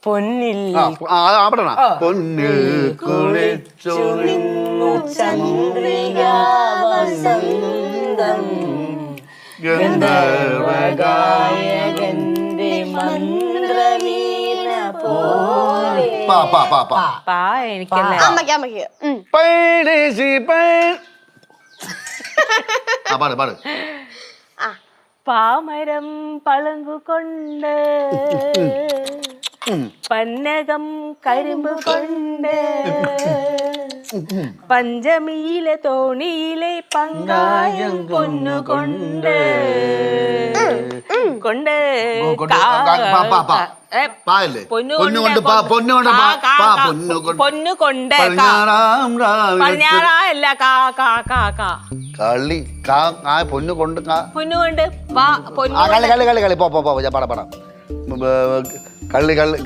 പൊന്നിൽ പൊന്നിൽ കുളിച്ചു നിന്നു ചന്ദ്രിക വസന്തം ഗന്ധർവഗായകന്റെ മന്ത്രവീണ പോലെ. പാ എനിക്കല്ല. പാട് പാമരം പളുങ്കുകൊണ്ട് പന്നകം കരിമ്പ് കൊണ്ട് പഞ്ചമിയിലെ തോണിയിലെ പങ്കായം പൊന്നുകൊണ്ട് കൊണ്ട് പൊന്നുകൊണ്ട് പടിഞ്ഞാറല്ല കളി പൊന്നുകൊണ്ട് പൊന്നുകൊണ്ട് കളി കളി കളി കളി പോ കളി കളി